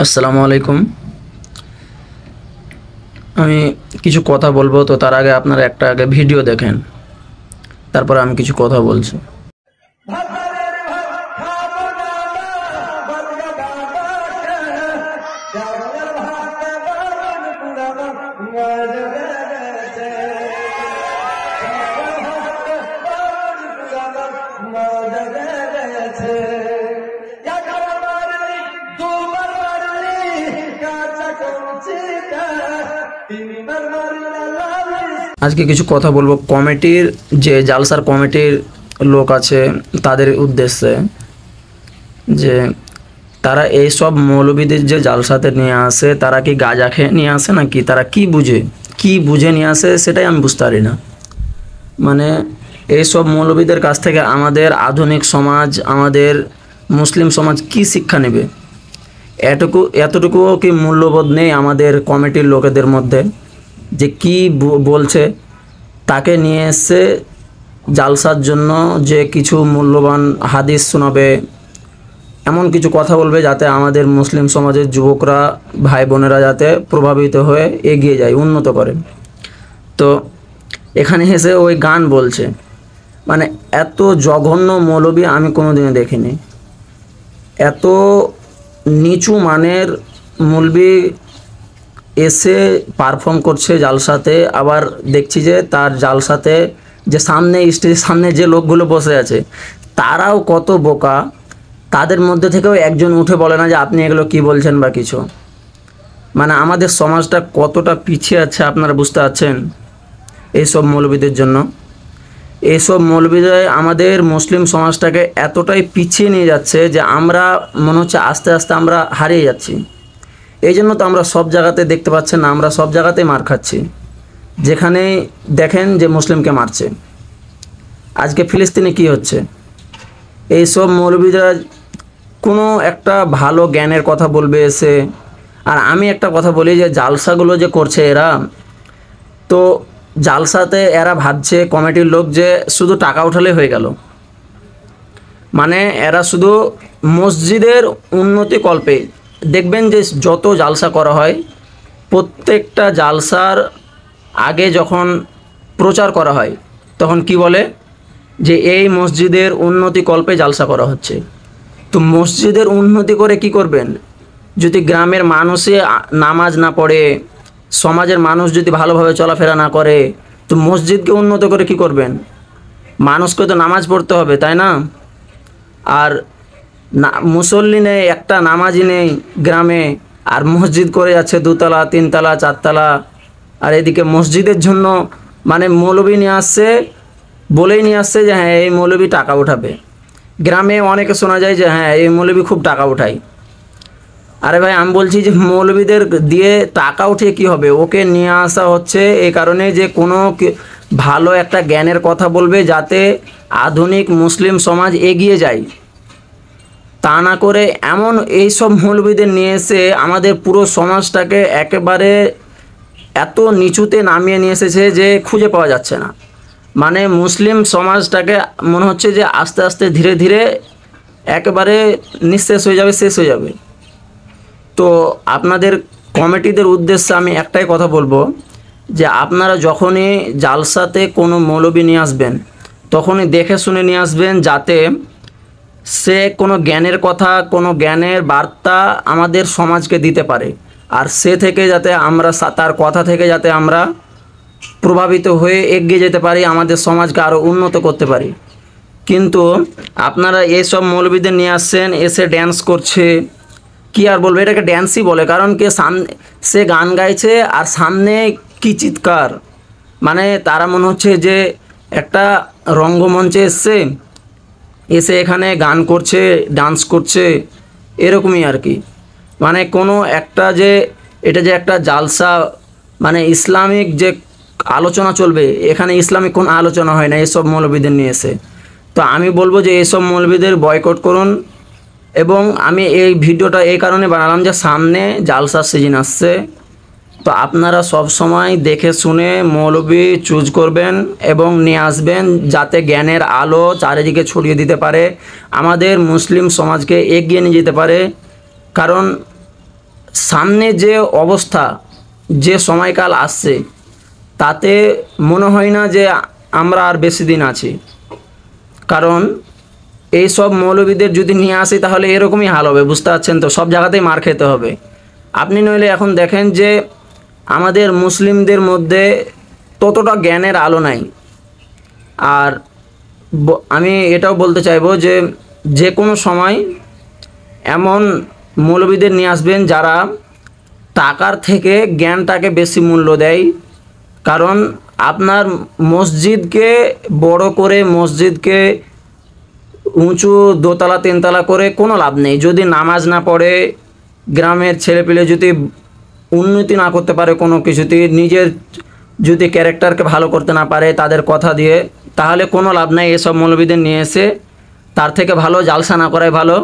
আসসালামু আলাইকুম। আমি কিছু কথা বলবো, তো তার আগে আপনারা একটা আগে ভিডিও দেখেন, তারপর আমি কিছু কথা বলছি। আজকে কিছু কথা বলবো কমিটির, যে জালসার কমিটির লোক আছে তাদের উদ্দেশ্যে, যে তারা এই সব মৌলবীদের যে জালসাতে নিয়ে আসে, তারা কি গাঁজা খেয়ে নিয়ে আসে নাকি তারা কি বুঝে নিয়ে আসে, সেটাই আমি বুঝতে পারি না। মানে এই সব মৌলবীদের কাছ থেকে আমাদের আধুনিক সমাজ, আমাদের মুসলিম সমাজ কি শিক্ষা নেবে? এতটুকুও কি মূল্যবোধ নেই আমাদের কমিটির লোকেদের মধ্যে, যে কি বলছে তাকে নিয়ে এসে জালসার জন্য যে কিছু মূল্যবান হাদিস শোনাবে, এমন কিছু কথা বলবে যাতে আমাদের মুসলিম সমাজের যুবকরা, ভাই বোনেরা যাতে প্রভাবিত হয়ে এগিয়ে যায়, উন্নত করে। তো এখানে এসে ওই গান বলছে, মানে এত জঘন্য মৌলবী আমি কোনোদিনও দেখিনি। এত নিচু মানের মৌলবী এসে পারফর্ম করছে জালসাতে। আবার দেখছি যে তার জালসাতে যে স্টেজের সামনে যে লোকগুলো বসে আছে তারাও কত বোকা। তাদের মধ্যে থেকেও একজন উঠে বলে না যে আপনি এগুলো কি বলছেন বা কিছু। মানে আমাদের সমাজটা কতটা পিছিয়ে আছে আপনারা বুঝতে পারছেন এইসব মৌলবীদের জন্য। এইসব মৌলবীরা আমাদের মুসলিম সমাজটাকে এতটাই পিছিয়ে নিয়ে যাচ্ছে যে আমরা মনে হচ্ছে আস্তে আস্তে আমরা হারিয়ে যাচ্ছি। এই জন্য তো আমরা সব জায়গাতে দেখতে পাচ্ছেন না, আমরা সব জায়গাতেই মার খাচ্ছি। যেখানেই দেখেন যে মুসলিমকে মারছে। আজকে ফিলিস্তিনে কি হচ্ছে? এই সব মৌলবীরা কোনো একটা ভালো জ্ঞানের কথা বলবে এসে। আর আমি একটা কথা বলি, যে জালসাগুলো যে করছে এরা, তো জালসাতে এরা ভাবছে কমিটির লোক যে শুধু টাকা উঠালে হয়ে গেল। মানে এরা শুধু মসজিদের উন্নতি কল্পে, দেখবেন যে যত জালসা করা হয়, প্রত্যেকটা জালসার আগে যখন প্রচার করা হয় তখন কি বলে, যে এই মসজিদের উন্নতি কল্পে জালসা করা হচ্ছে। তো মসজিদের উন্নতি করে কি করবেন? যদি গ্রামের মানুষে নামাজ না পড়ে, সমাজের মানুষ যদি ভালোভাবে চলাফেরা না করে, তো মসজিদকে উন্নত করে কি করবেন? মানুষকে তো নামাজ পড়তে হবে, তাই না? আর না, মুসল্লি নেই, একটা নামাজি নেই গ্রামে, আর মসজিদ করে যাচ্ছে 2 তলা 3 তলা 4 তলা। আর এদিকে মসজিদের জন্য মানে মৌলবী নিয়ে আসছে, বলেই নিয়ে আসছে যে হ্যাঁ এই মৌলবী টাকা উঠাবে। গ্রামে অনেকে শোনা যায় যে হ্যাঁ এই মৌলবী খুব টাকা উঠায়। আরে ভাই, আমি বলছি যে মৌলবীদের দিয়ে টাকা উঠিয়ে কি হবে? ওকে নিয়ে আসা হচ্ছে এই কারণে যে কোনো ভালো একটা জ্ঞানের কথা বলবে যাতে আধুনিক মুসলিম সমাজ এগিয়ে যায়। তা না করে এমন এইসব মৌলবীদের নিয়ে এসে আমাদের পুরো সমাজটাকে একেবারে এত নিচুতে নামিয়ে নিয়ে এসেছে যে খুঁজে পাওয়া যাচ্ছে না। মানে মুসলিম সমাজটাকে মনে হচ্ছে যে আস্তে আস্তে ধীরে ধীরে একেবারে নিঃশেষ হয়ে যাবে, শেষ হয়ে যাবে। তো আপনাদের কমিটিদের উদ্দেশ্যে আমি একটাই কথা বলবো, যে আপনারা যখনই জালসাতে কোনো মৌলবী নিয়ে আসবেন তখনই দেখে শুনে নিয়ে আসবেন, যাতে সে কোনো জ্ঞানের কথা, কোনো জ্ঞানের বার্তা আমাদের সমাজকে দিতে পারে। আর সে থেকে যাতে আমরা তার কথা থেকে যাতে আমরা প্রভাবিত হয়ে এগিয়ে যেতে পারি, আমাদের সমাজকে আরও উন্নত করতে পারি। কিন্তু আপনারা এইসব মৌলবীদের নিয়ে আসছেন, এসে ড্যান্স করছে। কি আর বলবো, এটাকে ড্যান্সই বলে, কারণ কি সে গান গাইছে আর সামনে কি চিৎকার। মানে তারা মনে হচ্ছে যে একটা রঙ্গমঞ্চে এসে এখানে গান করছে, ডান্স করছে, এরকমই আর কি। মানে কোনো একটা যে এটা যে একটা জালসা, মানে ইসলামিক যে আলোচনা চলবে, এখানে ইসলামিক কোনো আলোচনা হয় না এসব মৌলবীদের নিয়ে এসে। তো আমি বলবো যে এইসব মৌলবীদের বয়কট করুন। এবং আমি এই ভিডিওটা এই কারণে বানালাম যে সামনে জালসার সিজন আসছে, তো আপনারা সব সময় দেখে শুনে মৌলবী চুজ করবেন এবং নিয়ে আসবেন, যাতে জ্ঞানের আলো চারিদিকে ছড়িয়ে দিতে পারে, আমাদের মুসলিম সমাজকে এগিয়ে নিয়ে যেতে পারে। কারণ সামনে যে অবস্থা, যে সময়কাল আসছে, তাতে মনে হয় না যে আমরা আর বেশি দিন আছি। কারণ এই সব মৌলবীদের যদি নিয়ে আসি তাহলে এরকমই হাল হবে, বুঝতে পারছেন তো, সব জায়গাতেই মার খেতে হবে। আপনি নইলে এখন দেখেন যে আমাদের মুসলিমদের মধ্যে ততটা জ্ঞানের আলো নাই। আর আমি এটাও বলতে চাইবো যে যে কোনো সময় এমন মৌলবীদের নিয়ে আসবেন যারা টাকার থেকে জ্ঞানটাকে বেশি মূল্য দেয়। কারণ আপনার মসজিদকে বড় করে, মসজিদকে উঁচু দোতলা তিনতলা করে কোনো লাভ নেই যদি নামাজ না পড়ে, গ্রামের ছেলেপিলে যদি উন্নতি না করতে পারে কোনো কিছুতে, নিজের যদি ক্যারেক্টারকে ভালো করতে না পারে তাদের কথা দিয়ে, তাহলে কোনো লাভ নেই এসব মৌলবীদের নিয়ে এসে। তার থেকে ভালো জালসা না করাই ভালো।